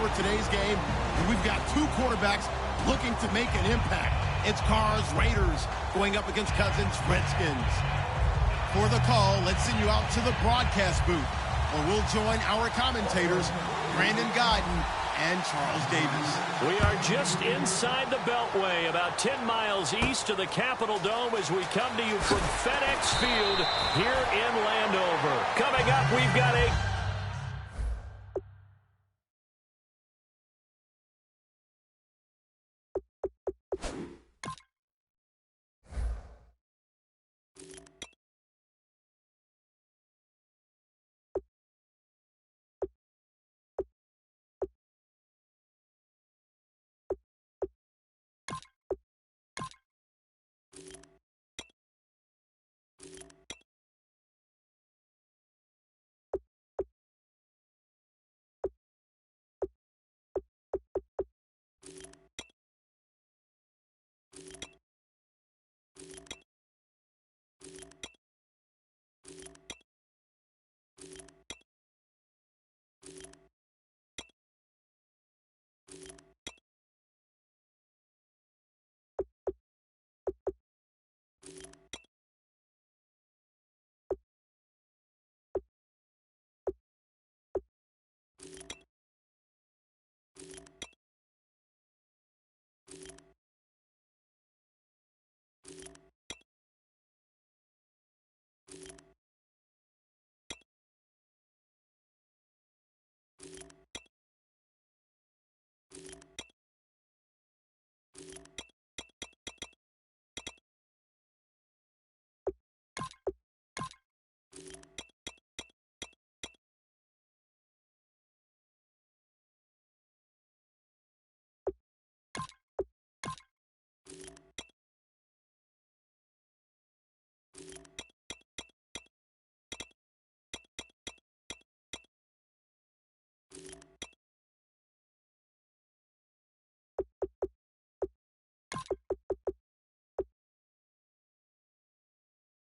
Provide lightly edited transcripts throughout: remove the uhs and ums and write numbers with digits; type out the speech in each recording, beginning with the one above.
for today's game, and we've got two quarterbacks looking to make an impact. It's Carr's Raiders going up against Cousins' Redskins. For the call, let's send you out to the broadcast booth, where we'll join our commentators, Brandon Godden and Charles Davis. We are just inside the Beltway, about 10 miles east of the Capitol Dome as we come to you from FedEx Field here in Landover. Coming up, we've got a...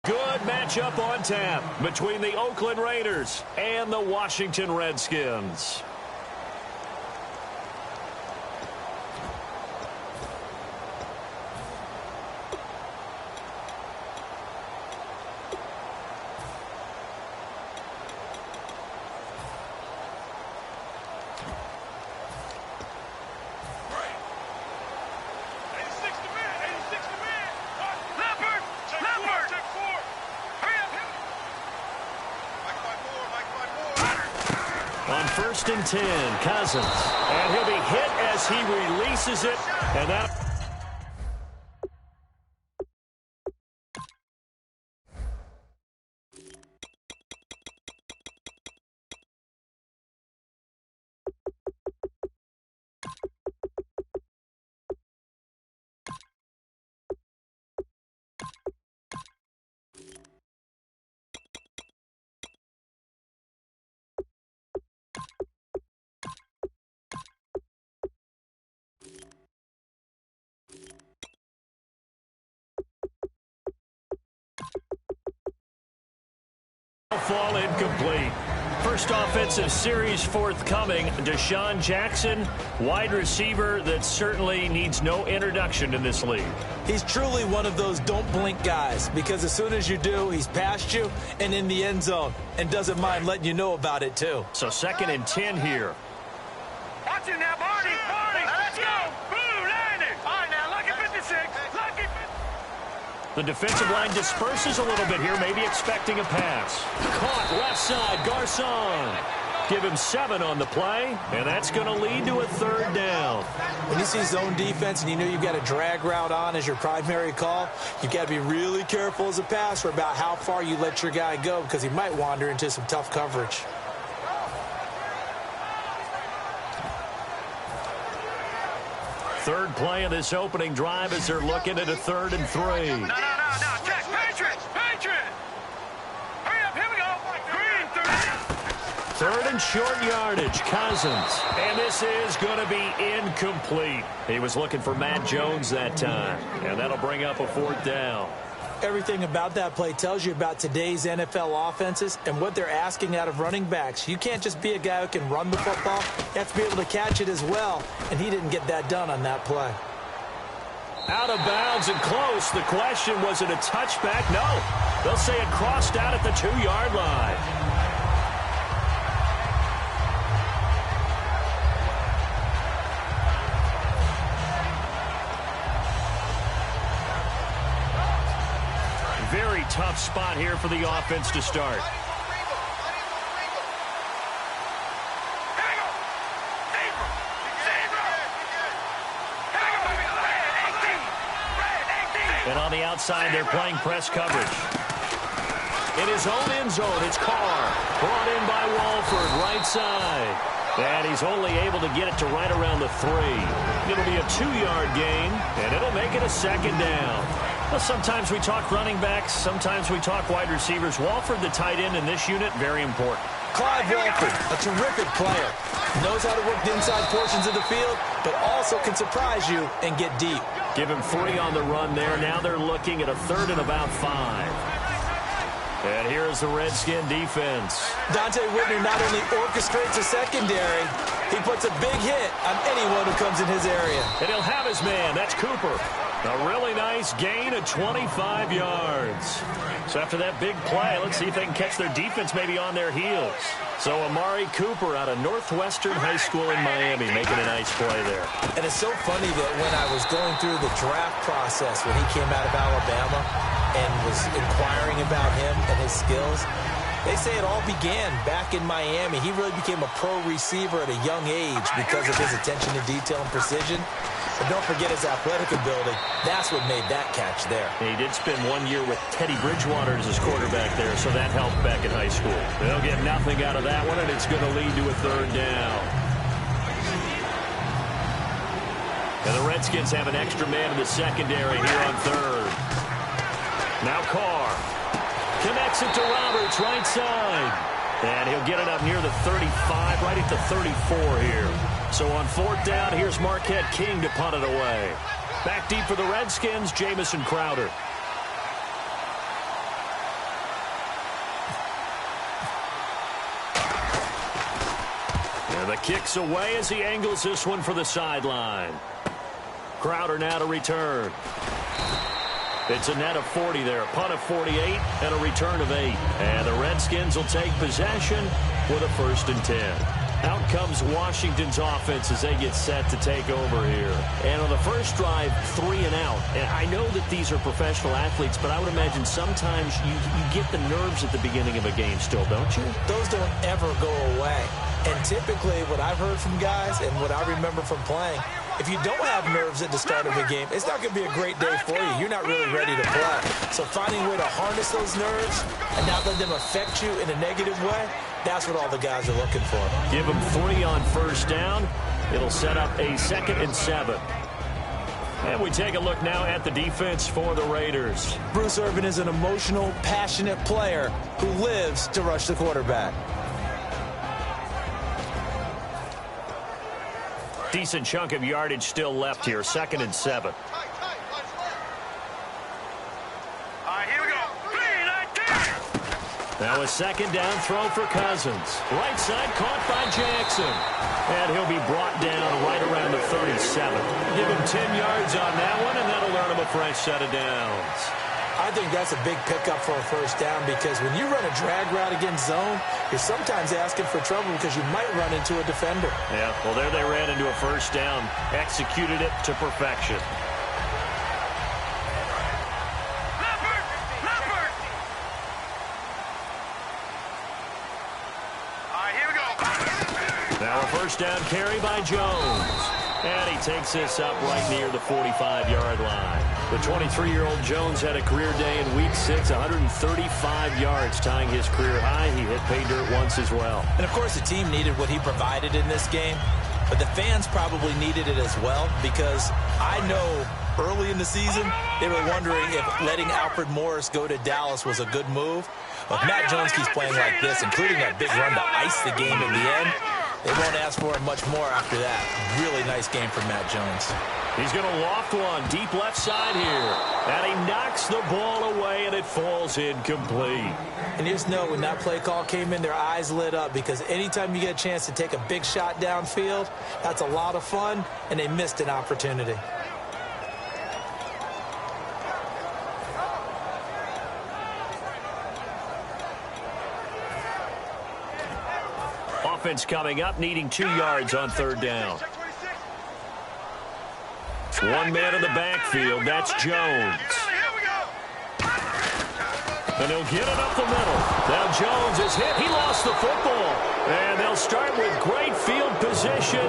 Good matchup on tap between the Oakland Raiders and the Washington Redskins. On 1st and 10, Cousins. And he'll be hit as he releases it. And that... fall incomplete. First offensive series forthcoming. Deshaun Jackson, wide receiver that certainly needs no introduction in this league. He's truly one of those don't blink guys, because as soon as you do, he's past you and in the end zone and doesn't mind letting you know about it too. So 2nd and 10 here. Watch it now, Barney. Let's go. Boom, landed. All right, now, lucky 56. Lucky 56. The defensive line disperses a little bit here, maybe expecting a pass. Caught left side, Garcon. Give him 7 on the play, and that's going to lead to a 3rd down. When you see zone defense and you know you've got a drag route on as your primary call, you've got to be really careful as a passer about how far you let your guy go, because he might wander into some tough coverage. Third play of this opening drive as they're looking at a 3rd and 3. No. Check. Patriots. Hurry up. Here we go. Green. 3rd and short yardage. Cousins. And this is going to be incomplete. He was looking for Matt Jones that time. And that'll bring up a 4th down. Everything about that play tells you about today's NFL offenses and what they're asking out of running backs. You can't just be a guy who can run the football. You have to be able to catch it as well, and he didn't get that done on that play. Out of bounds and close. The question, was it a touchback? No. They'll say it crossed out at the 2-yard line. Very tough spot here for the offense to start. And on the outside, they're playing press coverage. In his own end zone, it's Carr. Brought in by Walford, right side. And he's only able to get it to right around the 3. It'll be a 2-yard gain, and it'll make it a 2nd down. Well, sometimes we talk running backs, sometimes we talk wide receivers. Walford, the tight end in this unit, very important. Clyde Walford, a terrific player. Knows how to work the inside portions of the field, but also can surprise you and get deep. Give him 3 on the run there. Now they're looking at a 3rd and about 5. And here's the Redskin defense. Dante Whitner not only orchestrates a secondary, he puts a big hit on anyone who comes in his area. And he'll have his man. That's Cooper. A really nice gain of 25 yards. So after that big play, let's see if they can catch their defense maybe on their heels. So Amari Cooper out of Northwestern High School in Miami making a nice play there. And it's so funny that when I was going through the draft process when he came out of Alabama and was inquiring about him and his skills, they say it all began back in Miami. He really became a pro receiver at a young age because of his attention to detail and precision. But don't forget his athletic ability. That's what made that catch there. He did spend 1 year with Teddy Bridgewater as his quarterback there, so that helped back in high school. They'll get nothing out of that one, and it's going to lead to a 3rd down. And the Redskins have an extra man in the secondary here on 3rd. Now Carr connects it to Roberts, right side. And he'll get it up near the 35, right at the 34 here. So on 4th down, here's Marquette King to punt it away. Back deep for the Redskins, Jamison Crowder. And the kick's away as he angles this one for the sideline. Crowder now to return. It's a net of 40 there, a punt of 48, and a return of 8. And the Redskins will take possession with a 1st and 10. Out comes Washington's offense as they get set to take over here. And on the first drive, 3 and out. And I know that these are professional athletes, but I would imagine sometimes you get the nerves at the beginning of a game still, don't you? Those don't ever go away. And typically what I've heard from guys and what I remember from playing, if you don't have nerves at the start of a game, it's not going to be a great day for you. You're not really ready to play. So finding a way to harness those nerves and not let them affect you in a negative way, that's what all the guys are looking for. Give them 3 on 1st down. It'll set up a 2nd and 7. And we take a look now at the defense for the Raiders. Bruce Irvin is an emotional, passionate player who lives to rush the quarterback. Decent chunk of yardage still left here. 2nd and 7. Now a 2nd down throw for Cousins. Right side caught by Jackson. And he'll be brought down right around the 37. Give him 10 yards on that one, and that'll earn him a fresh set of downs. I think that's a big pickup for a 1st down because when you run a drag route against zone, you're sometimes asking for trouble because you might run into a defender. Yeah, well, there they ran into a 1st down. Executed it to perfection. Now a 1st down carry by Jones. And he takes this up right near the 45-yard line. The 23-year-old Jones had a career day in Week 6, 135 yards, tying his career high. He hit pay dirt once as well. And, of course, the team needed what he provided in this game, but the fans probably needed it as well because I know early in the season they were wondering if letting Alfred Morris go to Dallas was a good move. But if Matt Jones keeps playing like this, including that big run to ice the game in the end, they won't ask for it much more after that. Really nice game for Matt Jones. He's going to loft one deep left side here. And he knocks the ball away, and it falls incomplete. And you just know when that play call came in, their eyes lit up, because anytime you get a chance to take a big shot downfield, that's a lot of fun, and they missed an opportunity. Offense coming up, needing 2 yards on third down. One man in the backfield, that's Jones. And he'll get it up the middle. Now Jones is hit. He lost the football. And they'll start with great field position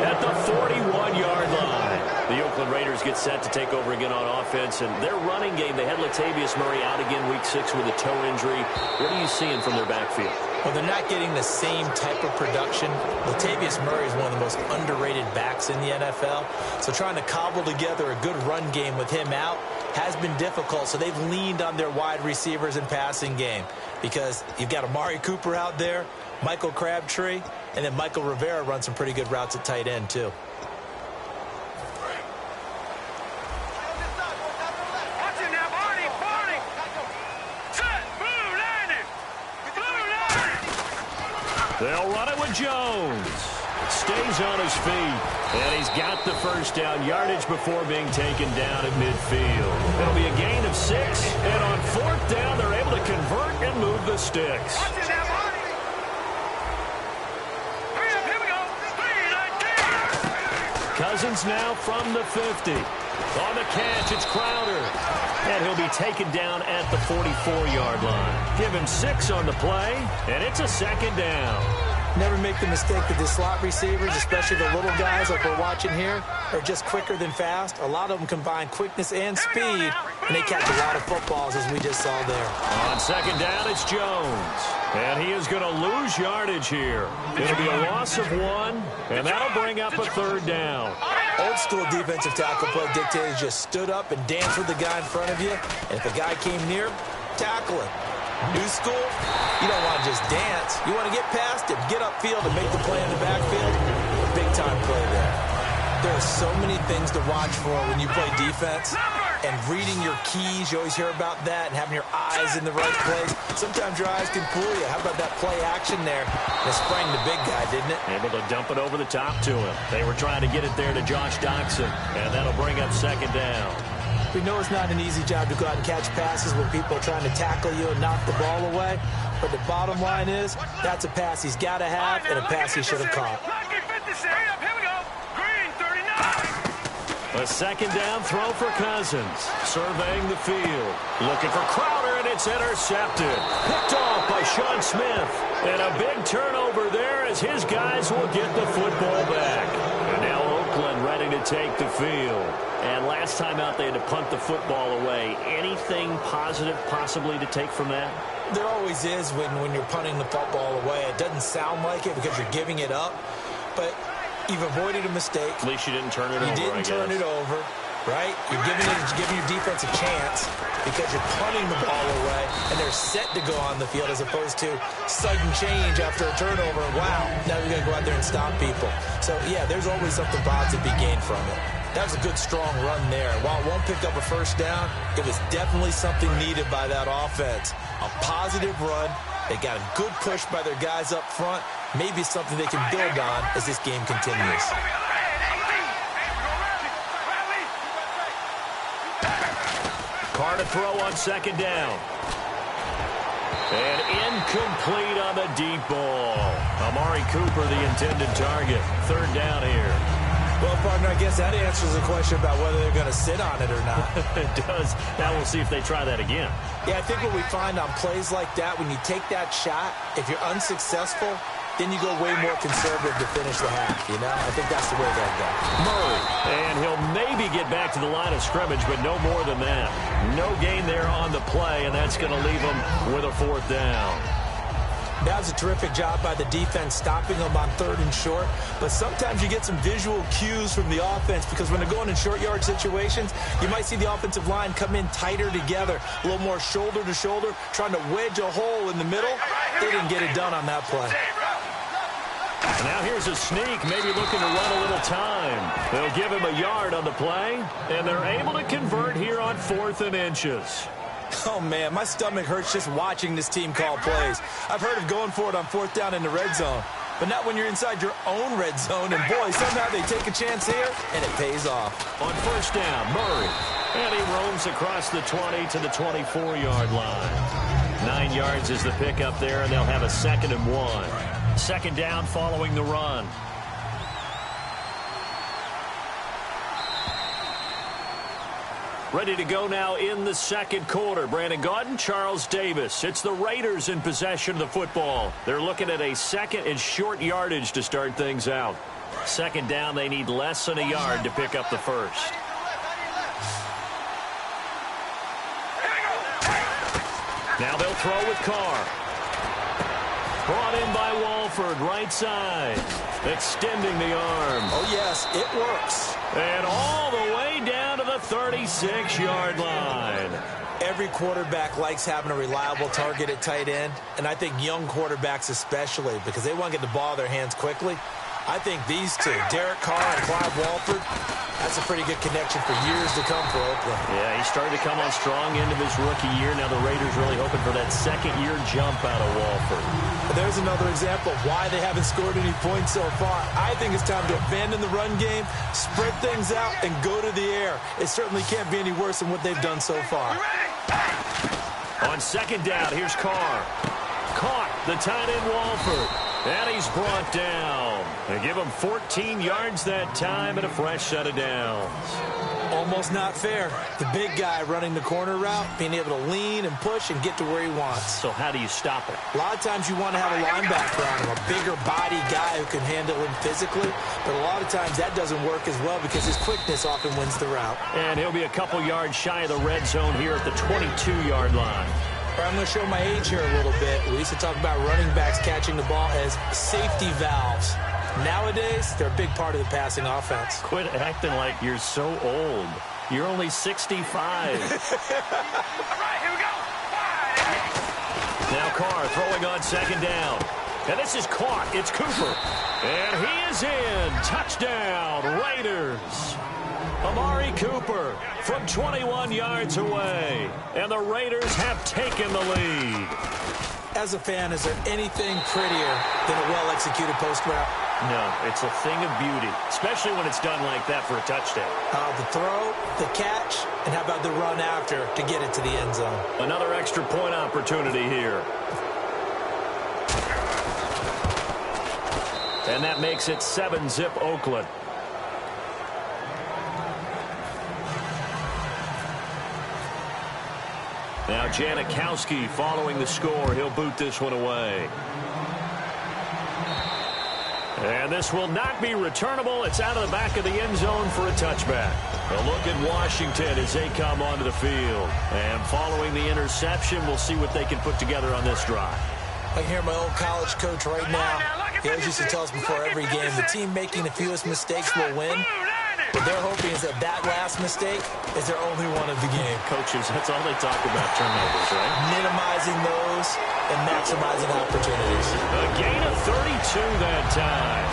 at the 41-yard line. The Oakland Raiders get set to take over again on offense. And their running game, they had Latavius Murray out again week 6 with a toe injury. What are you seeing from their backfield? Well, they're not getting the same type of production. Latavius Murray is one of the most underrated backs in the NFL. So trying to cobble together a good run game with him out has been difficult. So they've leaned on their wide receivers and passing game, because you've got Amari Cooper out there, Michael Crabtree, and then Michael Rivera runs some pretty good routes at tight end too. They'll run it with Jones. Stays on his feet. And he's got the first down yardage before being taken down at midfield. It'll be a gain of 6. And on fourth down, they're able to convert and move the sticks. Cousins now from the 50. On the catch, it's Crowder. And he'll be taken down at the 44-yard line. Give him 6 on the play, and it's a second down. Never make the mistake that the slot receivers, especially the little guys like we're watching here, are just quicker than fast. A lot of them combine quickness and speed, and they catch a lot of footballs, as we just saw there. On second down, it's Jones. And he is going to lose yardage here. It'll be a loss of 1, and that'll bring up a third down. Old school defensive tackle play dictated just stood up and danced with the guy in front of you, and if the guy came near, tackle him. New school, you don't want to just dance. You want to get past him, get upfield, and make the play in the backfield. Big-time play there. There are so many things to watch for when you play defense. And reading your keys, you always hear about that, and having your eyes in the right place. Sometimes your eyes can fool you. How about that play action there? It sprang the big guy, didn't it? Able to dump it over the top to him. They were trying to get it there to Josh Doxson, and that'll bring up second down. We know it's not an easy job to go out and catch passes when people are trying to tackle you and knock the ball away. But the bottom line is, that's a pass he's got to have and a pass he should have caught. A second down throw for Cousins. Surveying the field. Looking for Crowder, and it's intercepted. Picked off by Sean Smith. And a big turnover there as his guys will get the football back. And now Oakland ready to take the field. And last time out, they had to punt the football away. Anything positive possibly to take from that? There always is when you're punting the football away. It doesn't sound like it because you're giving it up. But you've avoided a mistake. At least you didn't turn it over, You didn't turn it over, right? You're giving your defense a chance because you're punting the ball away, and they're set to go on the field as opposed to sudden change after a turnover. Wow, now we've got to go out there and stop people. So, yeah, there's always something positive to be gained from it. That was a good, strong run there. While it won't pick up a first down, it was definitely something needed by that offense. A positive run. They got a good push by their guys up front. Maybe something they can build on as this game continues. Carr to throw on second down. And incomplete on the deep ball. Amari Cooper, the intended target. Third down here. Well, partner, I guess that answers the question about whether they're going to sit on it or not. It does. Now we'll see if they try that again. Yeah, I think what we find on plays like that, when you take that shot, if you're unsuccessful, then you go way more conservative to finish the half, you know? I think that's the way that goes. Murray, and he'll maybe get back to the line of scrimmage, but no more than that. No gain there on the play, and that's going to leave him with a fourth down. That was a terrific job by the defense stopping them on third and short. But sometimes you get some visual cues from the offense because when they're going in short yard situations, you might see the offensive line come in tighter together, a little more shoulder to shoulder, trying to wedge a hole in the middle. They didn't get it done on that play. And now here's a sneak, maybe looking to run a little time. They'll give him a yard on the play, and they're able to convert here on 4th and inches. Oh, man, my stomach hurts just watching this team call plays. I've heard of going for it on 4th down in the red zone, but not when you're inside your own red zone. And, boy, somehow they take a chance here, and it pays off. On 1st down, Murray. And he roams across the 20 to the 24-yard line. 9 yards is the pickup there, and they'll have a 2nd and 1. 2nd down following the run. Ready to go now in the 2nd quarter. Brandon Gaudin, Charles Davis. It's the Raiders in possession of the football. They're looking at a 2nd and short yardage to start things out. 2nd down, they need less than a yard to pick up the 1st. Now they'll throw with Carr. Brought in by Walford, right side. Extending the arm. Oh, yes, it works. And all the way down to the 36-yard line. Every quarterback likes having a reliable target at tight end, and I think young quarterbacks especially, because they want to get the ball in their hands quickly. I think these two, Derek Carr and Clive Walford, that's a pretty good connection for years to come for Oakland. Yeah, he started to come on strong into his rookie year. Now the Raiders really hoping for that 2nd-year jump out of Walford. But there's another example of why they haven't scored any points so far. I think it's time to abandon the run game, spread things out, and go to the air. It certainly can't be any worse than what they've done so far. On 2nd down, here's Carr. Caught the tight end Walford. And he's brought down. They give him 14 yards that time and a fresh set of downs. Almost not fair. The big guy running the corner route, being able to lean and push and get to where he wants. So how do you stop it? A lot of times you want to have a linebacker on him, a bigger body guy who can handle him physically. But a lot of times that doesn't work as well because his quickness often wins the route. And he'll be a couple yards shy of the red zone here at the 22-yard line. I'm going to show my age here a little bit. We used to talk about running backs catching the ball as safety valves. Nowadays, they're a big part of the passing offense. Quit acting like you're so old. You're only 65. All right, here we go. Now Carr throwing on 2nd down. And this is caught. It's Cooper. And he is in. Touchdown, Raiders. Amari Cooper from 21 yards away. And the Raiders have taken the lead. As a fan, is there anything prettier than a well-executed post route? No, it's a thing of beauty, especially when it's done like that for a touchdown. The throw, the catch, and how about the run after to get it to the end zone? Another extra point opportunity here. And that makes it 7-zip Oakland. Now Janikowski following the score. He'll boot this one away. And this will not be returnable. It's out of the back of the end zone for a touchback. A look at Washington as they come onto the field. And following the interception, we'll see what they can put together on this drive. I hear my old college coach right now. He always used to tell us before every game, the team making the fewest mistakes will win. What they're hoping is that that last mistake is their only one of the game. Coaches, that's all they talk about, turnovers, right? Minimizing those and maximizing opportunities. A gain of 32 that time.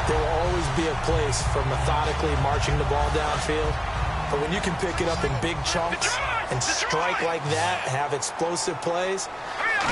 There will always be a place for methodically marching the ball downfield. But when you can pick it up in big chunks and strike like that, have explosive plays,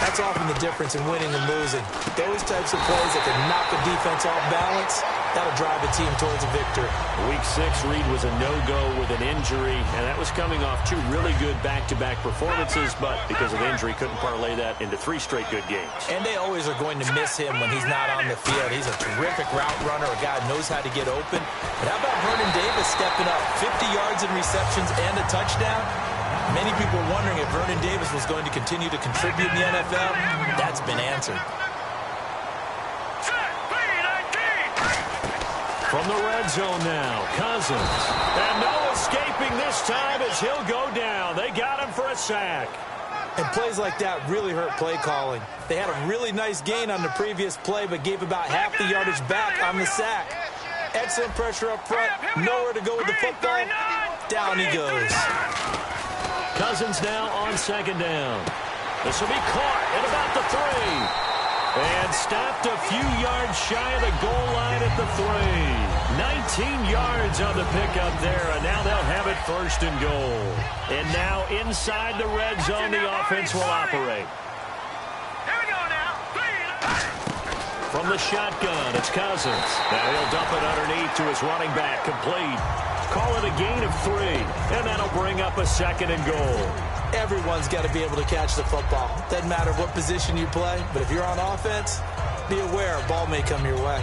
that's often the difference in winning and losing. Those types of plays that can knock a defense off balance, that'll drive a team towards a victory. Week 6, Reed was a no-go with an injury, and that was coming off 2 really good back-to-back performances, but because of injury, couldn't parlay that into 3 straight good games. And they always are going to miss him when he's not on the field. He's a terrific route runner, a guy who knows how to get open. But how about Vernon Davis stepping up? 50 yards in receptions and a touchdown. Many people were wondering if Vernon Davis was going to continue to contribute in the NFL. That's been answered. From the red zone now, Cousins. And no escaping this time as he'll go down. They got him for a sack. And plays like that really hurt play calling. They had a really nice gain on the previous play, but gave about half the yardage back on the sack. Excellent pressure up front. Nowhere to go with the football. Down he goes. Cousins now on 2nd down. This will be caught at about the 3. And stopped a few yards shy of the goal line at the 3. 19 yards on the pickup there, and now they'll have it first and goal. And now inside the red zone, the offense will operate. Here we go now. From the shotgun, it's Cousins. Now he'll dump it underneath to his running back, complete. Call it a gain of 3, and that'll bring up a second and goal. Everyone's got to be able to catch the football. Doesn't matter what position you play, but if you're on offense, be aware a ball may come your way.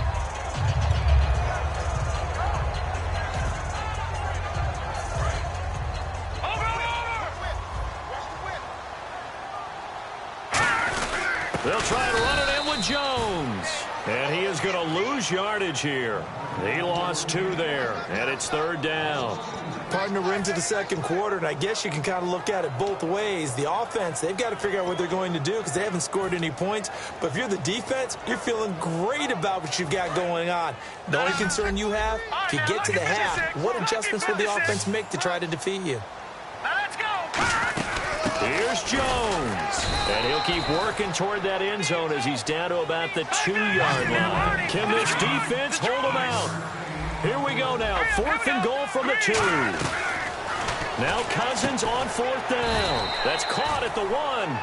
They'll try and run it in with Jones. And he is going to lose yardage here. He lost 2 there, and it's 3rd down. Partner, we're into the second quarter, and I guess you can kind of look at it both ways. The offense, they've got to figure out what they're going to do because they haven't scored any points. But if you're the defense, you're feeling great about what you've got going on. The only concern you have, if you get to the half, what adjustments will the offense make to try to defeat you? Now let's go. Here's Jones. And he'll keep working toward that end zone as he's down to about the 2-yard line. Can this defense hold him out? Here we go now. 4th and goal from the 2. Now Cousins on 4th down. That's caught at the 1.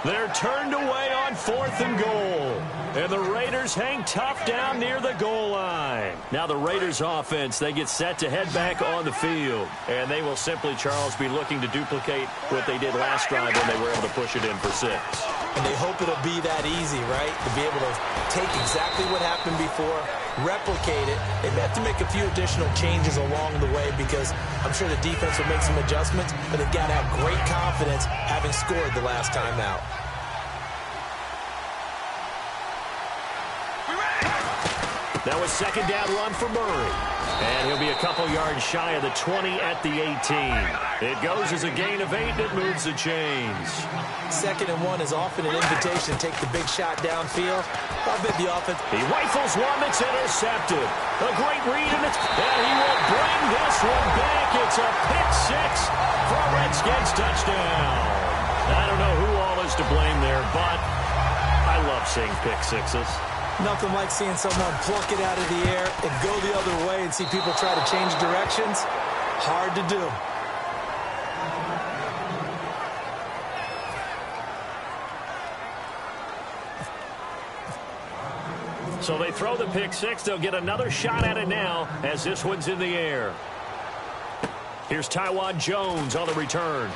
They're turned away on 4th and goal. And the Raiders hang tough down near the goal line. Now the Raiders offense, they get set to head back on the field. And they will simply, Charles, be looking to duplicate what they did last drive when they were able to push it in for 6. And they hope it'll be that easy, right? To be able to take exactly what happened before, replicate it. They have to make a few additional changes along the way because I'm sure the defense will make some adjustments, but they've got to have great confidence having scored the last time out. Now a 2nd down run for Murray. And he'll be a couple yards shy of the 20 at the 18. It goes as a gain of 8, and it moves the chains. 2nd and 1 is often an invitation to take the big shot downfield. I bet the offense. He rifles one that's intercepted. A great read, and he will bring this one back. It's a pick 6 for a Redskins touchdown. I don't know who all is to blame there, but I love seeing pick 6s. Nothing like seeing someone pluck it out of the air and go the other way and see people try to change directions. Hard to do. So they throw the pick 6. They'll get another shot at it now as this one's in the air. Here's Taiwan Jones on the return.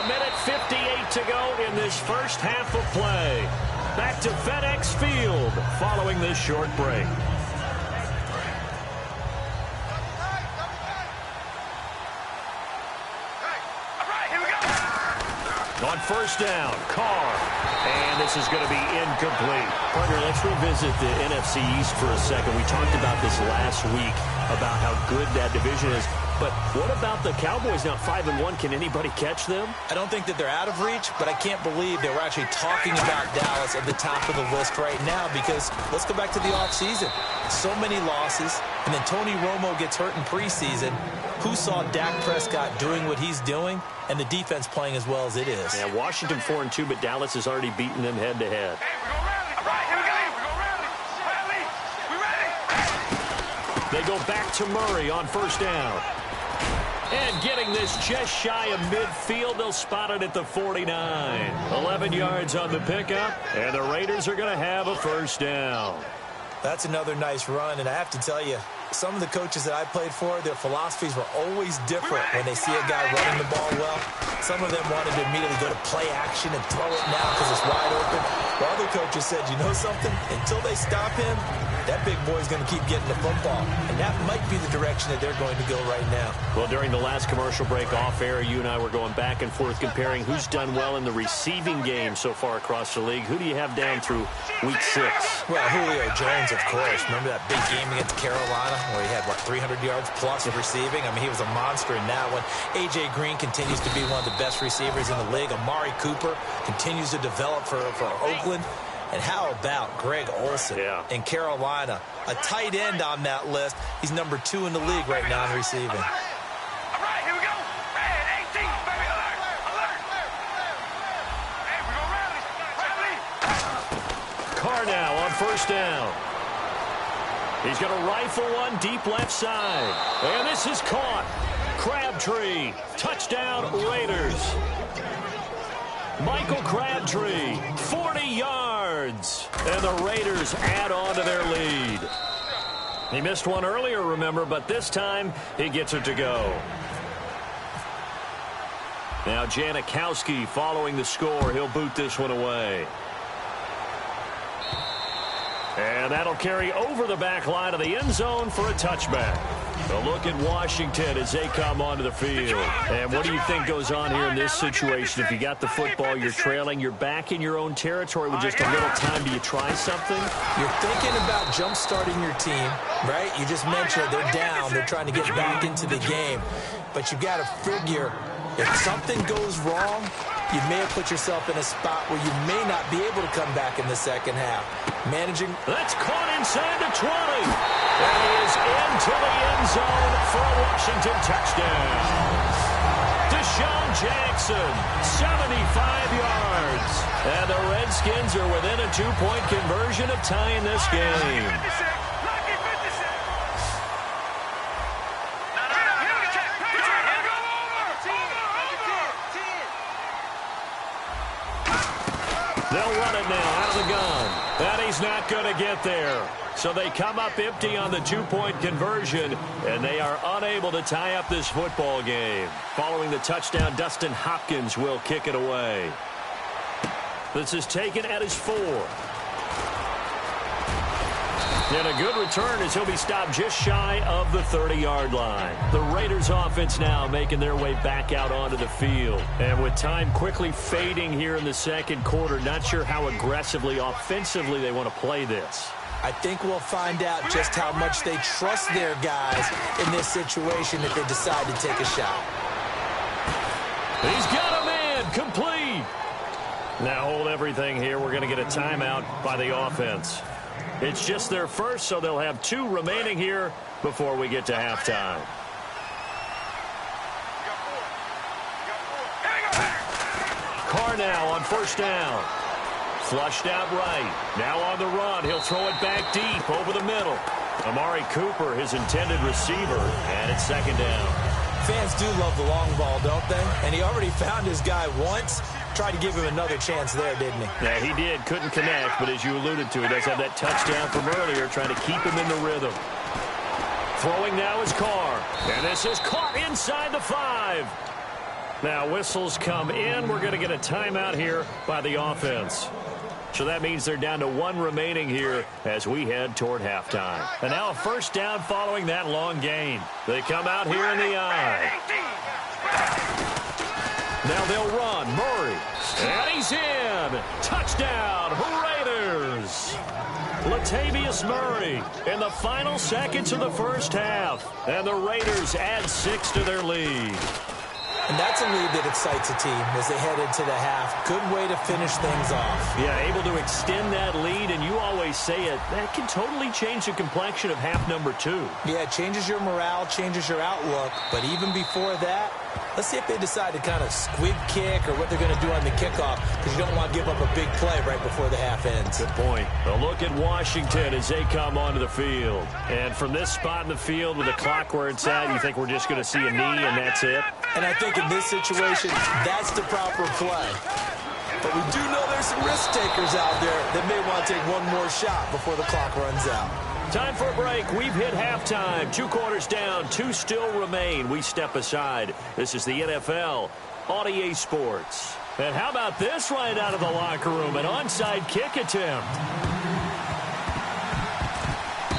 1:58 to go in this first half of play. Back to FedEx Field following this short break. On 1st down, Carr. And this is going to be incomplete. Partner, let's revisit the NFC East for a second. We talked about this last week, about how good that division is. But what about the Cowboys now 5-1? Can anybody catch them? I don't think that they're out of reach, but I can't believe that we're actually talking about Dallas at the top of the list right now because let's go back to the offseason. So many losses, and then Tony Romo gets hurt in preseason. Who saw Dak Prescott doing what he's doing and the defense playing as well as it is? Yeah, Washington 4-2, but Dallas has already beaten them head-to-head. They go back to Murray on 1st down. And getting this just shy of midfield, they'll spot it at the 49. 11 yards on the pickup, and the Raiders are going to have a 1st down. That's another nice run, and I have to tell you, some of the coaches that I played for, their philosophies were always different when they see a guy running the ball well. Some of them wanted to immediately go to play action and throw it now because it's wide open. While other coaches said, you know something? Until they stop him, that big boy's going to keep getting the football. And that might be the direction that they're going to go right now. Well, during the last commercial break off air, you and I were going back and forth comparing who's done well in the receiving game so far across the league. Who do you have down through week 6? Well, Julio Jones, of course. Remember that big game against Carolina where he had, 300 yards plus of receiving? I mean, he was a monster in that one. A.J. Green continues to be one of the best receivers in the league. Amari Cooper continues to develop for Oakland. And how about Greg Olsen in Carolina? A tight end on that list. He's number 2 in the league right now in receiving. All right, here we go. Red 18, baby, alert. Hey, we go rally. first down. He's going to rifle one deep left side. And this is caught. Crabtree. Touchdown, Raiders. Michael Crabtree, 40 yards. And the Raiders add on to their lead. He missed one earlier, remember, but this time he gets it to go. Now Janikowski following the score. He'll boot this one away. And that'll carry over the back line of the end zone for a touchback. A look at Washington as they come onto the field. And what do you think goes on here in this situation? If you got the football, you're trailing, you're back in your own territory with just a little time. Do you try something? You're thinking about jump-starting your team, right? You just mentioned they're down. They're trying to get back into the game. But you got to figure if something goes wrong, you may have put yourself in a spot where you may not be able to come back in the second half. Managing. That's caught inside the 20. And he is into the end zone for a Washington touchdown. Deshaun Jackson, 75 yards. And the Redskins are within a 2-point conversion of tying this game. They'll run it now out of the gun. And he's not going to get there. So they come up empty on the 2-point conversion, and they are unable to tie up this football game. Following the touchdown, Dustin Hopkins will kick it away. This is taken at his 4. And a good return as he'll be stopped just shy of the 30-yard line. The Raiders offense now making their way back out onto the field. And with time quickly fading here in the second quarter, not sure how aggressively, offensively they want to play this. I think we'll find out just how much they trust their guys in this situation if they decide to take a shot. He's got a man complete. Now hold everything here. We're going to get a timeout by the offense. It's just their first, so they'll have 2 remaining here before we get to halftime. Carr now on first down. Flushed out right. Now on the run. He'll throw it back deep over the middle. Amari Cooper, his intended receiver, and it's second down. Fans do love the long ball, don't they? And he already found his guy once. Tried to give him another chance there, didn't he? Yeah, he did. Couldn't connect, but as you alluded to, he does have that touchdown from earlier, trying to keep him in the rhythm. Throwing now is Carr. And this is caught inside the 5. Now whistles come in. We're going to get a timeout here by the offense. So that means they're down to 1 remaining here as we head toward halftime. And now a first down following that long gain. They come out here in the eye. Now they'll run. Murray. And he's in. Touchdown, Raiders. Latavius Murray in the final seconds of the first half. And the Raiders add 6 to their lead. And that's a lead that excites a team as they head into the half. Good way to finish things off. Yeah, able to extend that lead, and you always say it, that can totally change the complexion of half number 2. Yeah, it changes your morale, changes your outlook. But even before that, let's see if they decide to kind of squib kick or what they're going to do on the kickoff, because you don't want to give up a big play right before the half ends. Good point. A look at Washington as they come onto the field. And from this spot in the field with the clock where it's at, you think we're just going to see a knee and that's it? And I think in this situation, that's the proper play. But we do know there's some risk takers out there that may want to take one more shot before the clock runs out. Time for a break. We've hit halftime. 2 quarters down. 2 still remain. We step aside. This is the NFL on EA Sports. And how about this right out of the locker room? An onside kick attempt.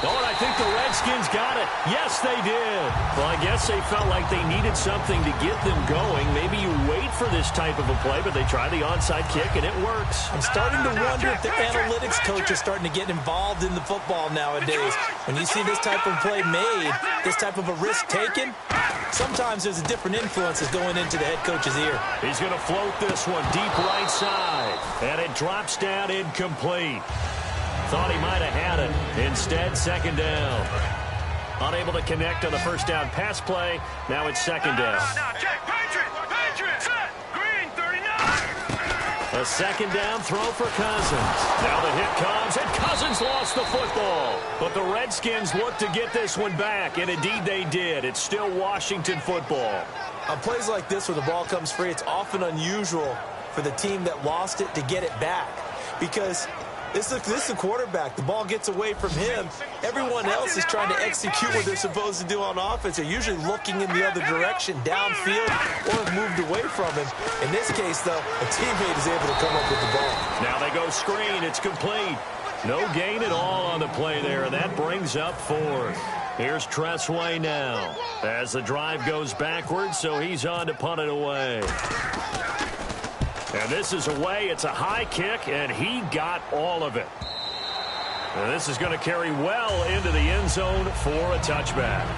Oh, and I think the Redskins got it. Yes, they did. Well, I guess they felt like they needed something to get them going. Maybe you wait for this type of a play, but they try the onside kick, and it works. I'm starting to wonder if the analytics coach is starting to get involved in the football nowadays. When you see this type of play made, this type of a risk taken, sometimes there's a different influence that's going into the head coach's ear. He's going to float this one deep right side, and it drops down incomplete. Thought he might have had it. Instead, second down. Unable to connect on the first down pass play. Now it's second down. Now, check. Patriot. Set. Green, 39. A second down throw for Cousins. Now the hit comes, and Cousins lost the football. But the Redskins look to get this one back, and indeed they did. It's still Washington football. On plays like this where the ball comes free, it's often unusual for the team that lost it to get it back. Because this is the quarterback. The ball gets away from him. Everyone else is trying to execute what they're supposed to do on offense. They're usually looking in the other direction, downfield, or have moved away from him. In this case, though, a teammate is able to come up with the ball. Now they go screen. It's complete. No gain at all on the play there, and that brings up fourth. Here's Tressway now as the drive goes backwards, so he's on to punt it away. And this is away. It's a high kick, and he got all of it. And this is going to carry well into the end zone for a touchback.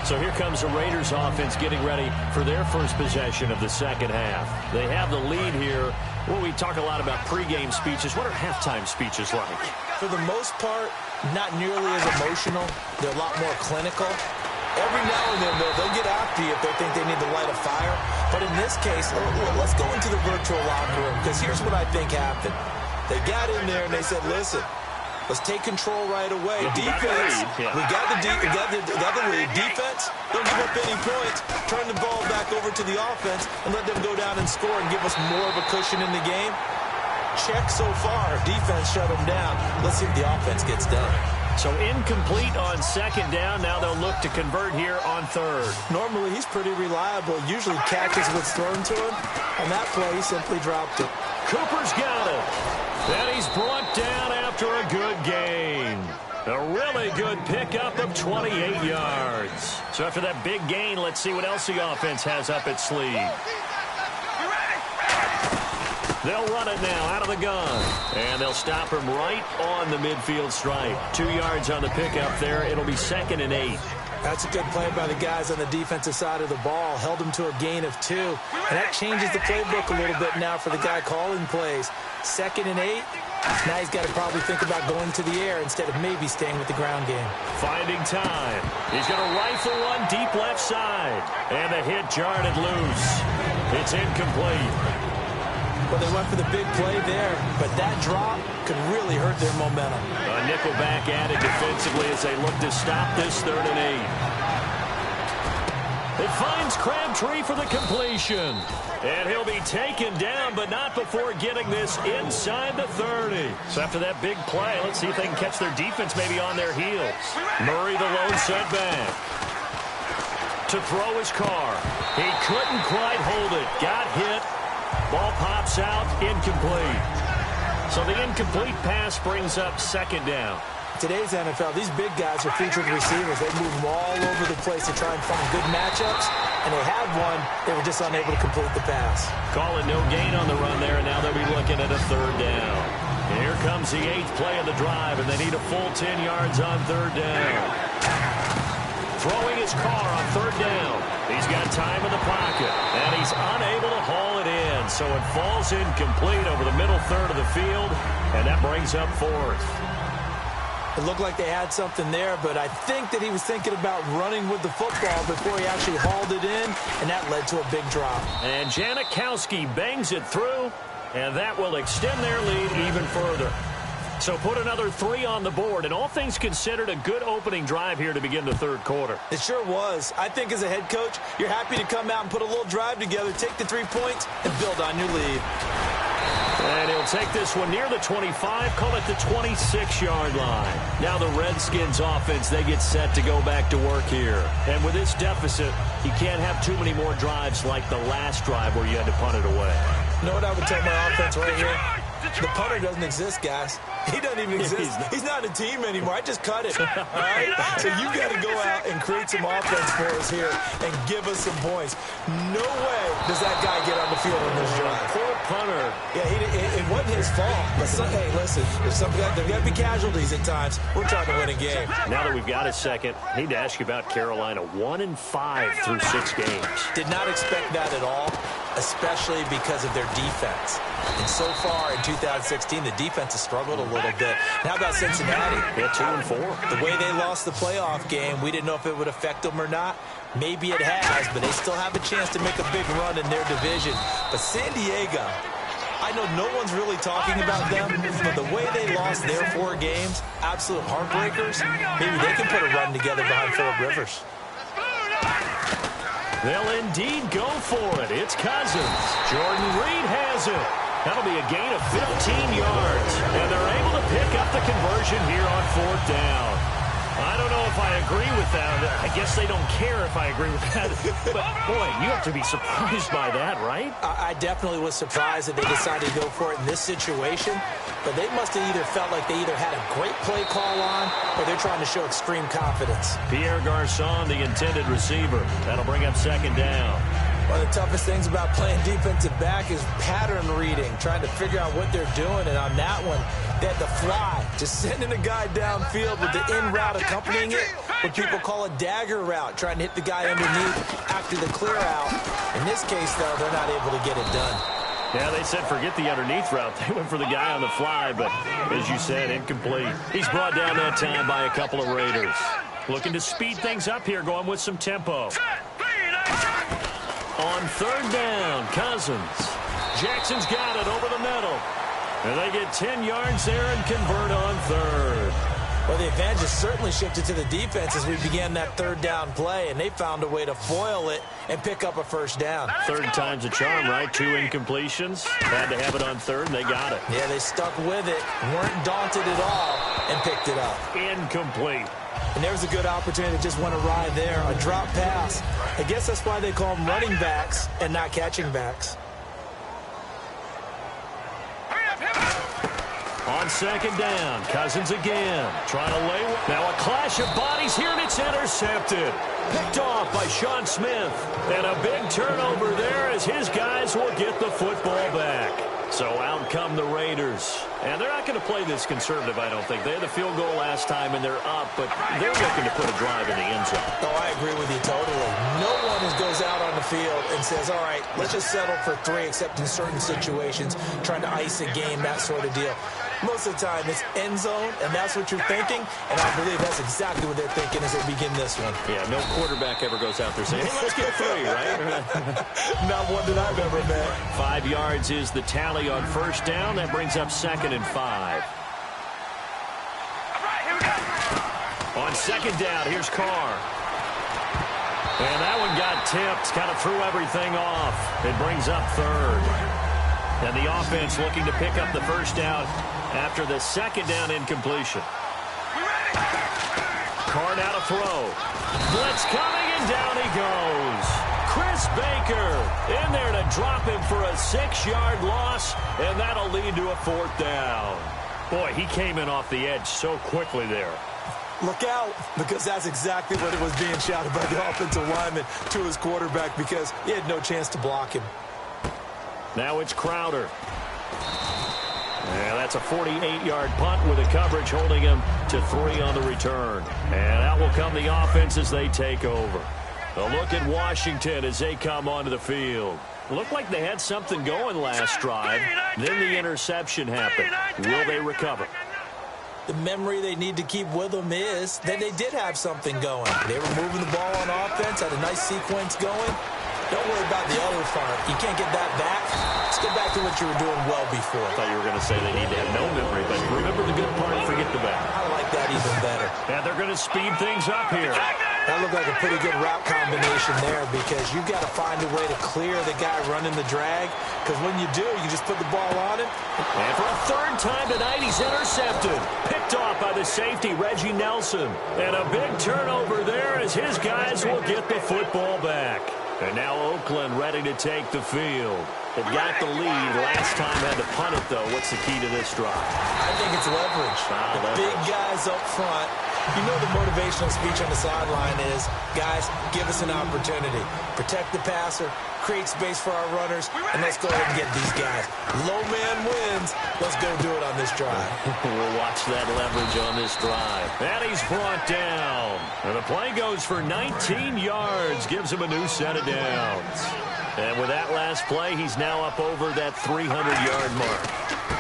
So here comes the Raiders offense getting ready for their first possession of the second half. They have the lead here. Well, we talk a lot about pregame speeches. What are halftime speeches like? For the most part, not nearly as emotional. They're a lot more clinical. Every now and then, they'll get after you if they think they need to light a fire. But in this case, let's go into the virtual locker room, because here's what I think happened. They got in there and they said, listen, let's take control right away. Defense, we got the lead. Defense, don't give up any points. Turn the ball back over to the offense and let them go down and score and give us more of a cushion in the game. Check so far. Defense shut them down. Let's see if the offense gets done. So incomplete on second down. Now they'll look to convert here on third. Normally, he's pretty reliable. Usually catches what's thrown to him. On that play, he simply dropped it. Cooper's got it. And he's brought down after a good gain. A really good pickup of 28 yards. So after that big gain, let's see what else the offense has up its sleeve. They'll run it now out of the gun. And they'll stop him right on the midfield stripe. 2 yards on the pickup there. It'll be 2nd and 8. That's a good play by the guys on the defensive side of the ball. Held him to a gain of 2. And that changes the playbook a little bit now for the guy calling plays. 2nd and 8. Now he's got to probably think about going to the air instead of maybe staying with the ground game. Finding time. He's going to rifle one deep left side. And the hit jarred it loose. It's incomplete. Well, they went for the big play there, but that drop could really hurt their momentum. A nickel back added defensively as they look to stop this 3rd and 8. It finds Crabtree for the completion. And he'll be taken down, but not before getting this inside the 30. So after that big play, let's see if they can catch their defense maybe on their heels. Murray the lone setback. To throw his car. He couldn't quite hold it. Got hit. Ball pops out, incomplete. So the incomplete pass brings up 2nd down. Today's NFL, these big guys are featured receivers. They move them all over the place to try and find good matchups, and they had one. They were just unable to complete the pass. Calling no gain on the run there, and now they'll be looking at a 3rd down. And here comes the 8th play of the drive, and they need a full 10 yards on 3rd down. Throwing his car on 3rd down. He's got time in the pocket, and he's unable to haul it in. So it falls incomplete over the middle 3rd of the field, and that brings up 4th. It looked like they had something there, but I think that he was thinking about running with the football before he actually hauled it in, and that led to a big drop. And Janikowski bangs it through, and that will extend their lead even further. So put another 3 on the board, and all things considered, a good opening drive here to begin the 3rd quarter. It sure was. I think as a head coach, you're happy to come out and put a little drive together, take the 3 points, and build on your lead. And he'll take this one near the 25, call it the 26-yard line. Now the Redskins offense, they get set to go back to work here. And with this deficit, you can't have too many more drives like the last drive where you had to punt it away. You know what I would tell my offense right here? The punter doesn't exist, guys. He doesn't even exist. He's not a team anymore. I just cut it. All right? So you got to go out and create some offense for us here and give us some points. No way does that guy get on the field on this drive. Poor punter. Yeah, it wasn't his fault. But hey, listen, there's got to be casualties at times. We're trying to win a game. Now that we've got a second, I need to ask you about Carolina. 1-5 through 6 games. Did not expect that at all, especially because of their defense. And so far in 2016, the defense has struggled a little bit. How about Cincinnati? Yeah, 2-4. The way they lost the playoff game, we didn't know if it would affect them or not. Maybe it has, but they still have a chance to make a big run in their division. But San Diego, I know no one's really talking about them, but the way they lost their 4 games, absolute heartbreakers, maybe they can put a run together behind Phillip Rivers. They'll indeed go for it. It's Cousins. Jordan Reed has it. That'll be a gain of 15 yards. And they're able to pick up the conversion here on 4th down. I don't know if I agree with that. I guess they don't care if I agree with that. But, boy, you have to be surprised by that, right? I definitely was surprised that they decided to go for it in this situation. But they must have either felt like they either had a great play call on or they're trying to show extreme confidence. Pierre Garçon, the intended receiver. That'll bring up 2nd down. One of the toughest things about playing defensive back is pattern reading, trying to figure out what they're doing. And on that one, they had the fly, just sending a guy downfield with the in route accompanying it, what people call a dagger route, trying to hit the guy underneath after the clear out. In this case, though, they're not able to get it done. Yeah, they said forget the underneath route. They went for the guy on the fly, but as you said, incomplete. He's brought down that time by a couple of Raiders. Looking to speed things up here, going with some tempo. On 3rd down, Cousins. Jackson's got it over the middle. And they get 10 yards there and convert on 3rd. Well, the advantage has certainly shifted to the defense as we began that 3rd down play, and they found a way to foil it and pick up a 1st down. 3rd time's a charm, right? 2 incompletions. Had to have it on 3rd, and they got it. Yeah, they stuck with it, weren't daunted at all, and picked it up. Incomplete. And there's a good opportunity that just went awry there, a drop pass. I guess that's why they call them running backs and not catching backs. On 2nd down, Cousins again. Trying to lay one. Now a clash of bodies here, and it's intercepted. Picked off by Sean Smith. And a big turnover there as his guys will get the football back. So out come the Raiders. And they're not going to play this conservative, I don't think. They had the field goal last time, and they're up, but they're looking to put a drive in the end zone. Oh, I agree with you totally. No one goes out on the field and says, all right, let's just settle for 3, except in certain situations, trying to ice a game, that sort of deal. Most of the time, it's end zone, and that's what you're thinking, and I believe that's exactly what they're thinking as they begin this one. Yeah, no quarterback ever goes out there saying, hey, let's get 3, right? Not one that I've ever met. 5 yards is the tally on 1st down. That brings up 2nd and 5. On 2nd down, here's Carr. And that one got tipped, kind of threw everything off. It brings up 3rd. And the offense looking to pick up the 1st down after the 2nd down incompletion. Carr now to throw. Blitz coming, and down he goes. Chris Baker in there to drop him for a 6-yard loss, and that'll lead to a 4th down. Boy, he came in off the edge so quickly there. Look out, because that's exactly what it was being shouted by the offensive lineman to his quarterback, because he had no chance to block him. Now it's Crowder. And that's a 48-yard punt with a coverage holding him to 3 on the return. And out will come the offense as they take over. A look at Washington as they come onto the field. Looked like they had something going last drive. Then the interception happened. Will they recover? The memory they need to keep with them is that they did have something going. They were moving the ball on offense, had a nice sequence going. Don't worry about the other part. You can't get that back. Let's get back to what you were doing well before. I thought you were going to say they need to have no memory, but remember the good part and forget the bad. I like that even better. And they're going to speed things up here. That looked like a pretty good route combination there, because you've got to find a way to clear the guy running the drag, because when you do, you just put the ball on him. And for a 3rd time tonight, he's intercepted. Picked off by the safety, Reggie Nelson. And a big turnover there as his guys will get the football back. And now Oakland ready to take the field. They've got the lead. Last time had to punt it, though. What's the key to this drive? I think it's leverage. The big guys up front. You know the motivational speech on the sideline is, guys, give us an opportunity. Protect the passer, create space for our runners, and let's go ahead and get these guys. Low man wins. Let's go do it on this drive. We'll watch that leverage on this drive. And he's brought down. And the play goes for 19 yards. Gives him a new set of downs. And with that last play, he's now up over that 300-yard mark.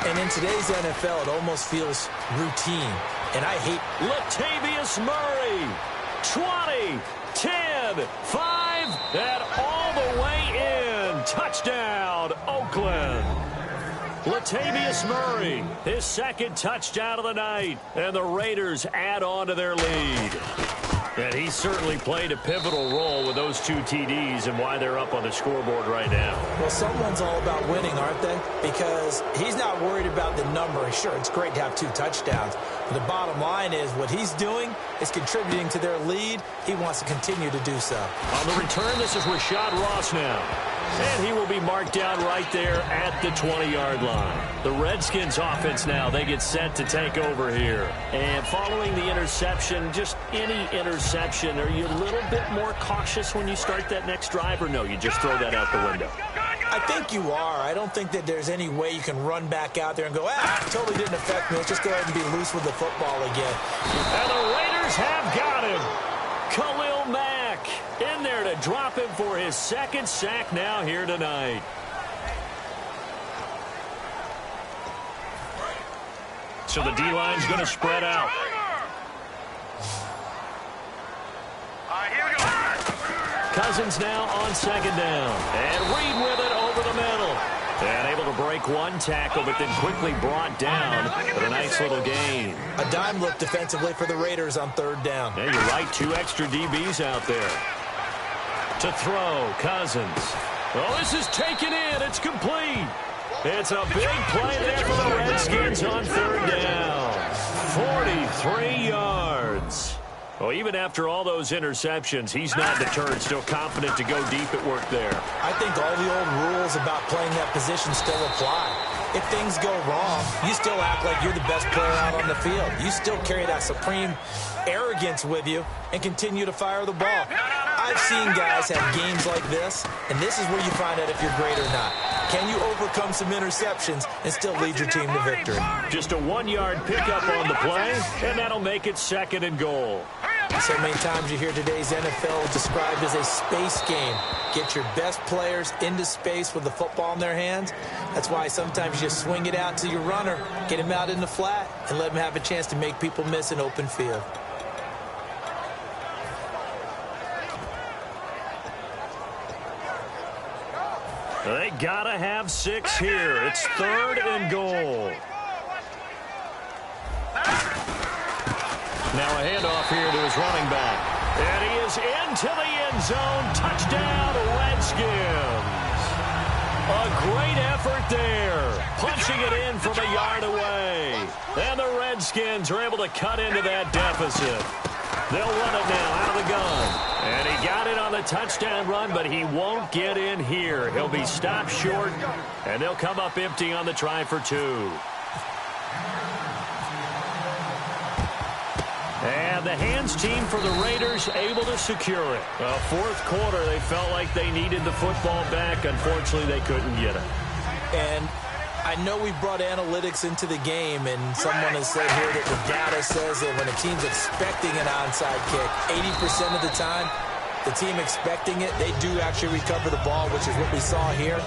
And in today's NFL, it almost feels routine. And I hate Latavius Murray. 20, 10, 5, and all the way in. Touchdown, Oakland. Latavius Murray, his second touchdown of the night. And the Raiders add on to their lead. And he certainly played a pivotal role with those 2 TDs and why they're up on the scoreboard right now. Well, someone's all about winning, aren't they? Because he's not worried about the number. Sure, it's great to have 2 touchdowns. But the bottom line is what he's doing is contributing to their lead. He wants to continue to do so. On the return, this is Rashad Ross now. And he will be marked down right there at the 20-yard line. The Redskins offense now, they get set to take over here. And following the interception, just any interception, are you a little bit more cautious when you start that next drive, or no, you just throw that out the window? I think you are. I don't think that there's any way you can run back out there and go, totally didn't affect me. Let's just go ahead and be loose with the football again. And the Raiders have got him. Khalil Mack in there to drop him for his second sack now here tonight. So the D-line's going to spread out. Cousins now on second down. And Reed with it over the middle. And able to break one tackle, but then quickly brought down with a nice little gain. A dime look defensively for the Raiders on third down. Yeah, you're right. 2 extra DBs out there. To throw, Cousins. Oh, this is taken in. It's complete. It's a big play there for the Redskins on third down. 43 yards. Well, even after all those interceptions, he's not deterred, still confident to go deep at work there. I think all the old rules about playing that position still apply. If things go wrong, you still act like you're the best player out on the field. You still carry that supreme arrogance with you and continue to fire the ball. I've seen guys have games like this, and this is where you find out if you're great or not. Can you overcome some interceptions and still lead your team to victory? Just a 1-yard pickup on the play, and that'll make it 2nd and goal. So many times you hear today's NFL described as a space game. Get your best players into space with the football in their hands. That's why sometimes you just swing it out to your runner, get him out in the flat, and let him have a chance to make people miss an open field. They gotta have 6 here. It's 3rd and goal. Now a handoff here to his running back. And he is into the end zone. Touchdown, Redskins. A great effort there. Punching it in from a yard away. And the Redskins are able to cut into that deficit. They'll run it now out of the gun. And he got it on the touchdown run, but he won't get in here. He'll be stopped short, and they'll come up empty on the try for 2. And the hands team for the Raiders able to secure it. Fourth quarter, they felt like they needed the football back. Unfortunately, they couldn't get it. And I know we brought analytics into the game, and someone has said here that the data says that when a team's expecting an onside kick, 80% of the time, the team expecting it, they do actually recover the ball, which is what we saw here.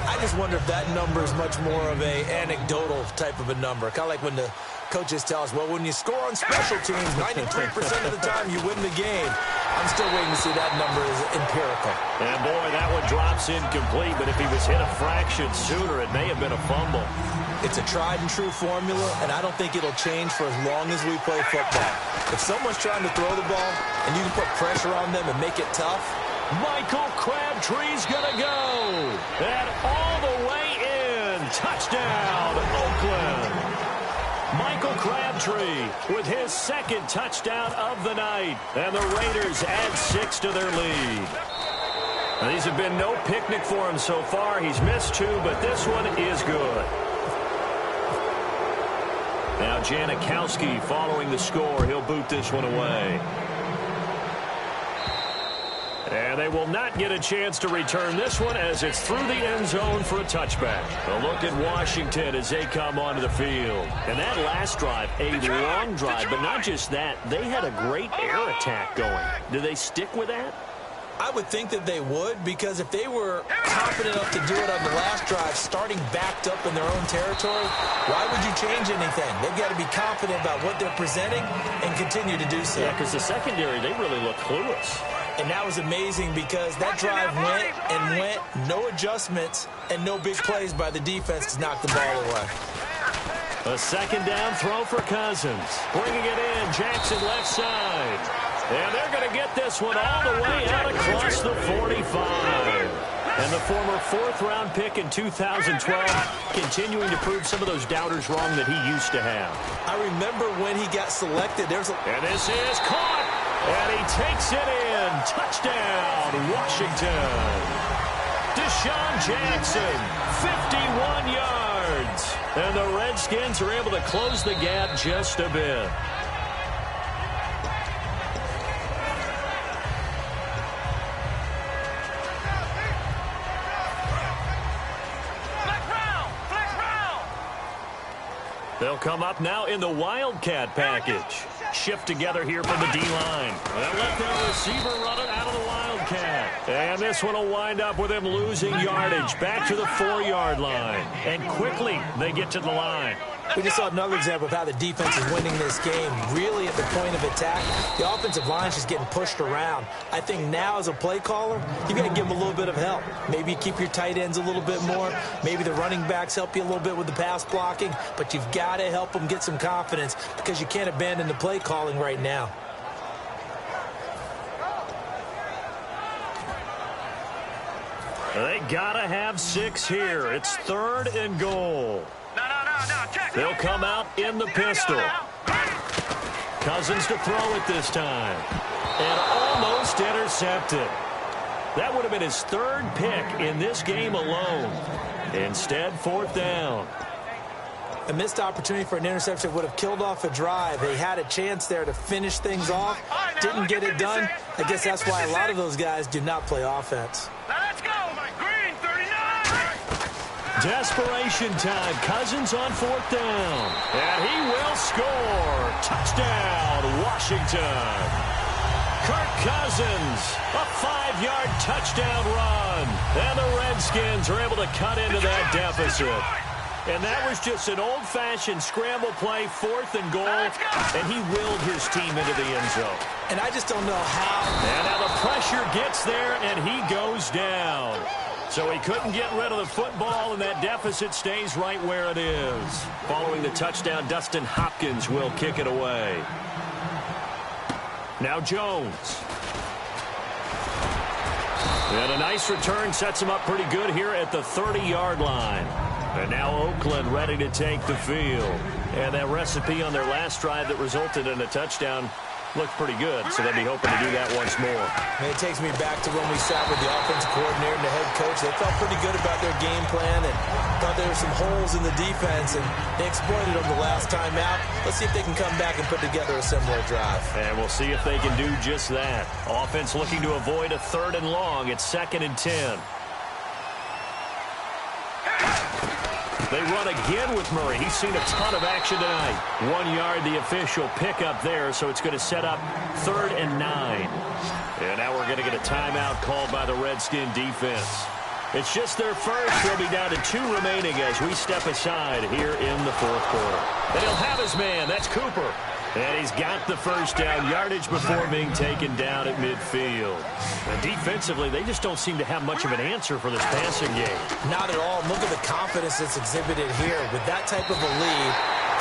I just wonder if that number is much more of a anecdotal type of a number. Kind of like when the coaches tell us, well, when you score on special teams, 93% of the time you win the game. I'm still waiting to see that number is empirical. And, boy, that one drops incomplete, but if he was hit a fraction sooner, it may have been a fumble. It's a tried-and-true formula, and I don't think it'll change for as long as we play football. If someone's trying to throw the ball and you can put pressure on them and make it tough, Michael Crabtree's going to go. And all the way in. Touchdown, Oakland. Michael Crabtree with his 2nd touchdown of the night. And the Raiders add 6 to their lead. Now, these have been no picnic for him so far. He's missed 2, but this one is good. Now Janikowski following the score. He'll boot this one away. And they will not get a chance to return this one as it's through the end zone for a touchback. A look at Washington as they come onto the field. And that last drive, a long drive, but not just that. They had a great air attack going. Do they stick with that? I would think that they would, because if they were confident enough to do it on the last drive, starting backed up in their own territory, why would you change anything? They've got to be confident about what they're presenting and continue to do so. Yeah, because the secondary, they really look clueless. And that was amazing because that drive went, no adjustments, and no big plays by the defense to knock the ball away. A second down throw for Cousins. Bringing it in, Jackson left side. And they're going to get this one all the way out across the 45. And the former fourth-round pick in 2012 continuing to prove some of those doubters wrong that he used to have. I remember when he got selected. And this is caught. And he takes it in. Touchdown, Washington. Deshaun Jackson, 51 yards. And the Redskins are able to close the gap just a bit. They'll come up now in the Wildcat package. Shift together here from the D-line. They'll let their receiver run it out of the Wildcat. And this one will wind up with him losing yardage back to the 4-yard line. And quickly they get to the line. We just saw another example of how the defense is winning this game. Really at the point of attack, the offensive line is just getting pushed around. I think now as a play caller, you got to give them a little bit of help. Maybe keep your tight ends a little bit more. Maybe the running backs help you a little bit with the pass blocking. But you've got to help them get some confidence because you can't abandon the play calling right now. They got to have 6 here. It's 3rd and goal. They'll come out in the pistol. Cousins to throw it this time. And almost intercepted. That would have been his 3rd pick in this game alone. Instead, 4th down. A missed opportunity for an interception would have killed off a drive. They had a chance there to finish things off. Didn't get it done. I guess that's why a lot of those guys do not play offense. Let's go, Green 39. Desperation time. Cousins on 4th down. And he will score. Touchdown, Washington. Kirk Cousins, a 5-yard touchdown run. And the Redskins are able to cut into that deficit. And that was just an old-fashioned scramble play, 4th and goal. And he willed his team into the end zone. And I just don't know how. And now the pressure gets there, and he goes down. So he couldn't get rid of the football, and that deficit stays right where it is. Following the touchdown, Dustin Hopkins will kick it away. Now Jones. And a nice return sets him up pretty good here at the 30-yard line. And now Oakland ready to take the field. And that recipe on their last drive that resulted in a touchdown looked pretty good, so they'll be hoping to do that once more. And it takes me back to when we sat with the offensive coordinator and the head coach. They felt pretty good about their game plan and thought there were some holes in the defense, and they exploited them the last time out. Let's see if they can come back and put together a similar drive. And we'll see if they can do just that. Offense looking to avoid a 3rd and long. It's 2nd and 10. They run again with Murray. He's seen a ton of action tonight. 1 yard, the official pickup there, so it's going to set up 3rd and 9. And now we're going to get a timeout called by the Redskin defense. It's just their first. They'll be down to 2 remaining as we step aside here in the 4th quarter. And he'll have his man. That's Cooper. And he's got the first down yardage before being taken down at midfield. And defensively, they just don't seem to have much of an answer for this passing game. Not at all. Look at the confidence that's exhibited here. With that type of a lead,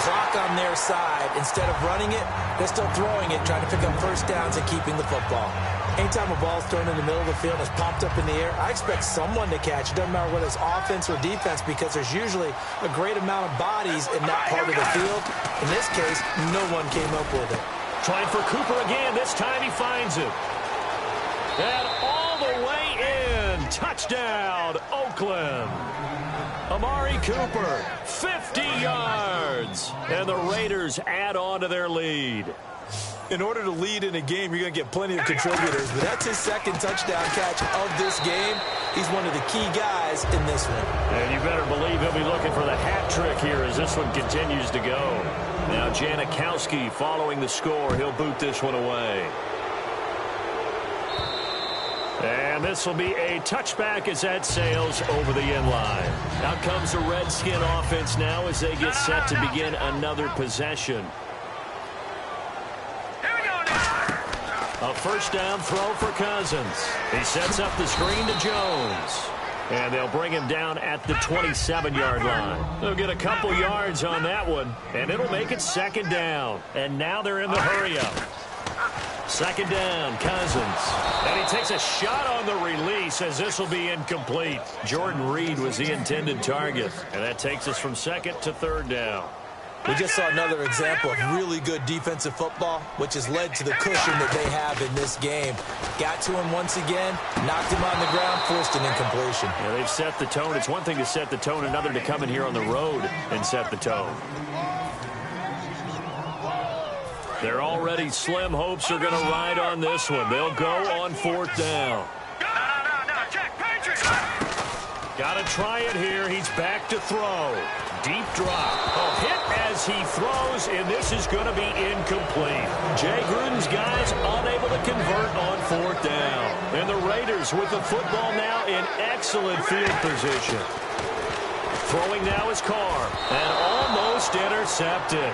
clock on their side, instead of running it, they're still throwing it, trying to pick up first downs and keeping the football. Anytime a ball's thrown in the middle of the field and is popped up in the air, I expect someone to catch. It doesn't matter whether it's offense or defense because there's usually a great amount of bodies in that part of the field. In this case, no one came up with it. Trying for Cooper again. This time he finds it. And all the way in. Touchdown, Oakland. Amari Cooper, 50 yards. And the Raiders add on to their lead. In order to lead in a game, you're going to get plenty of contributors. But that's his 2nd touchdown catch of this game. He's one of the key guys in this one. And you better believe he'll be looking for the hat trick here as this one continues to go. Now Janikowski following the score. He'll boot this one away. And this will be a touchback as that sails over the end line. Out comes the Redskin offense now as they get set to begin another possession. A first down throw for Cousins. He sets up the screen to Jones. And they'll bring him down at the 27-yard line. They'll get a couple yards on that one, and it'll make it second down. And now they're in the hurry-up. Second down, Cousins. And he takes a shot on the release as this will be incomplete. Jordan Reed was the intended target. And that takes us from second to third down. We just saw another example of really good defensive football, which has led to the cushion that they have in this game. Got to him once again, knocked him on the ground, forced an incompletion. Yeah, they've set the tone. It's one thing to set the tone, another to come in here on the road and set the tone. Their already slim hopes are going to ride on this one. They'll go on fourth down. Got to try it here. He's back to throw. Deep drop. A hit as he throws, and this is going to be incomplete. Jay Gruden's guys unable to convert on fourth down. And the Raiders with the football now in excellent field position. Throwing now is Carr, and almost intercepted.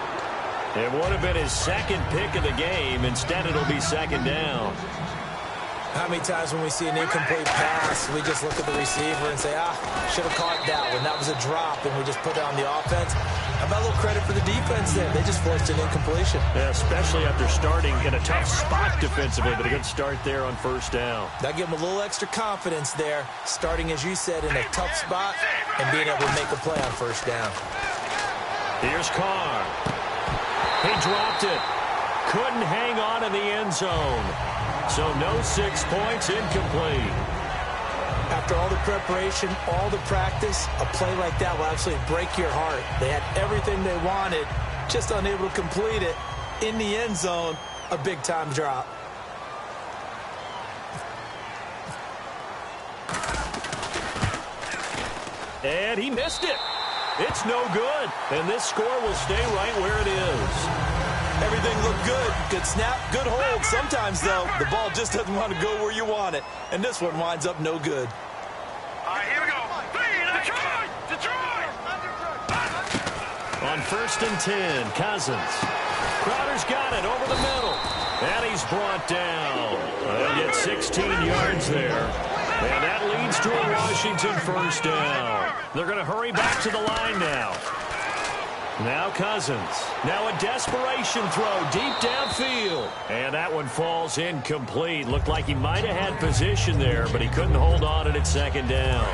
It would have been his second pick of the game. Instead, it'll be second down. How many times when we see an incomplete pass, we just look at the receiver and say, should have caught that one. That was a drop, and we just put it on the offense. How about a little credit for the defense there? They just forced an incompletion. Yeah, especially after starting in a tough spot defensively, but a good start there on first down. That gave them a little extra confidence there, starting, as you said, in a tough spot and being able to make a play on first down. Here's Carr. He dropped it. Couldn't hang on in the end zone. So no 6 points, incomplete. After all the preparation, all the practice, a play like that will absolutely break your heart. They had everything they wanted, just unable to complete it. In the end zone, a big-time drop. And he missed it. It's no good. And this score will stay right where it is. Everything looked good. Good snap, good hold. Sometimes, though, the ball just doesn't want to go where you want it. And this one winds up no good. All right, here we go. Detroit! On first and 10, Cousins. Crowder's got it over the middle. And he's brought down. They'll get 16 yards there. And that leads to a Washington first down. They're going to hurry back to the line now. Now Cousins. Now a desperation throw deep downfield. And that one falls incomplete. Looked like he might have had position there, but he couldn't hold on at second down.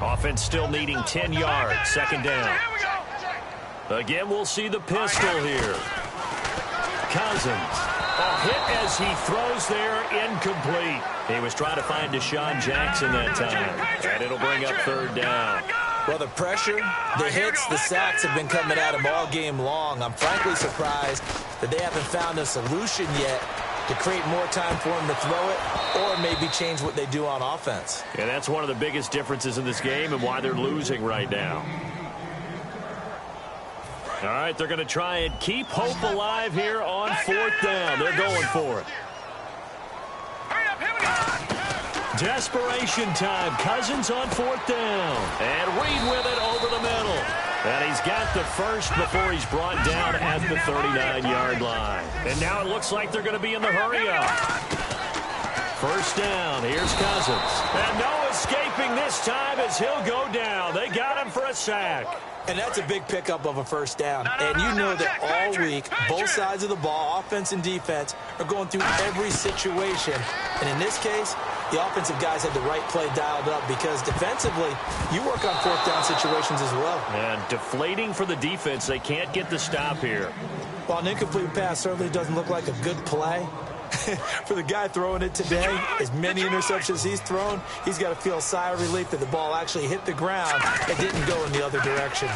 Offense still needing 10 yards. Second down. Again, we'll see the pistol here. Cousins. A hit as he throws there, incomplete. He was trying to find Deshaun Jackson that time. And it'll bring up third down. Well, the pressure, the hits, the sacks have been coming at him all game long. I'm frankly surprised that they haven't found a solution yet to create more time for him to throw it or maybe change what they do on offense. And that's one of the biggest differences in this game and why they're losing right now. All right, they're going to try and keep hope alive here on fourth down. They're going for it. Desperation time. Cousins on fourth down. And Reed with it over the middle. And he's got the first before he's brought down at the 39-yard line. And now it looks like they're going to be in the hurry-up. First down. Here's Cousins. And no escaping this time as he'll go down. They got him for a sack. And that's a big pickup of a first down. And you know that all week, both sides of the ball, offense and defense, are going through every situation. And in this case, the offensive guys had the right play dialed up because defensively, you work on fourth down situations as well. And deflating for the defense. They can't get the stop here. While an incomplete pass certainly doesn't look like a good play, for the guy throwing it today, as many interceptions he's thrown, he's got to feel a sigh of relief that the ball actually hit the ground and didn't go in the other direction.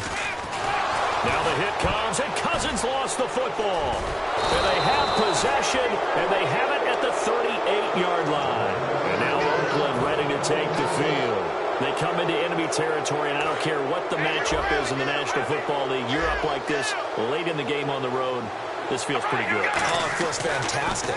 Now the hit comes, and Cousins lost the football. And they have possession, and they have it at the 38-yard line. And now Oakland ready to take the field. They come into enemy territory, and I don't care what the matchup is in the National Football League. You're up like this late in the game on the road. This feels pretty good. Oh, it feels fantastic.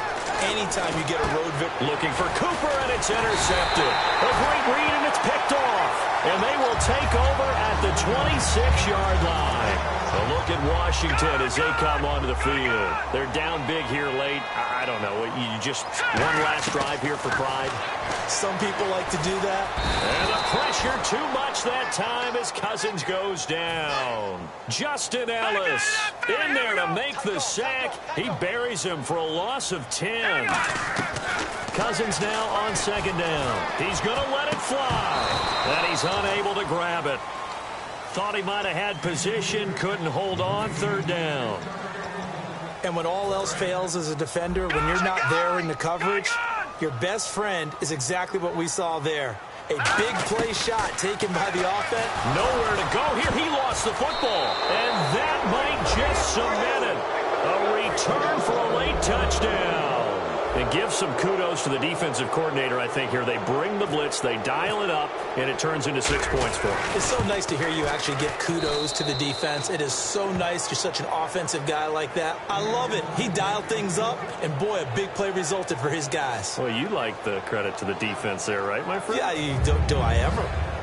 Anytime you get a road victory. Looking for Cooper, and it's intercepted. A great read, and it's picked off. And they will take over at the 26-yard line. A look at Washington as they come onto the field. They're down big here late. I don't know. You just one last drive here for pride. Some people like to do that. And the pressure too much that time as Cousins goes down. Justin Ellis in there to make the sack. He buries him for a loss of 10. Cousins now on second down. He's going to let it fly. And he's unable to grab it. Thought he might have had position, couldn't hold on, third down. And when all else fails as a defender, when you're not there in the coverage, your best friend is exactly what we saw there. A big play shot taken by the offense. Nowhere to go here. He lost the football. And that might just cement it. A return for a late touchdown. And give some kudos to the defensive coordinator, I think, here. They bring the blitz, they dial it up, and it turns into 6 points for them. It's so nice to hear you actually give kudos to the defense. It is so nice. You're such an offensive guy like that. I love it. He dialed things up, and boy, a big play resulted for his guys. Well, you like the credit to the defense there, right, my friend? Yeah, do I ever?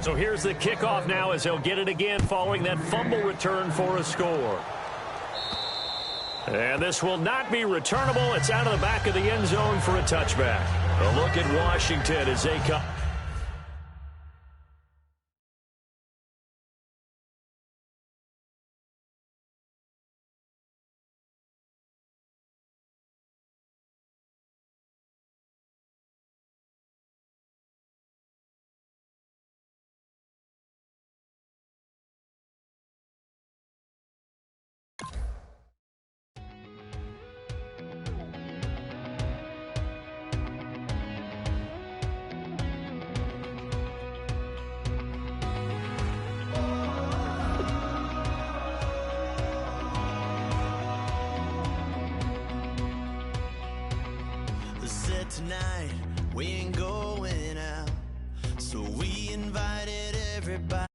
So here's the kickoff now as he'll get it again following that fumble return for a score. And this will not be returnable. It's out of the back of the end zone for a touchback. A look at Washington as they come. Tonight we ain't going out, so we invited everybody.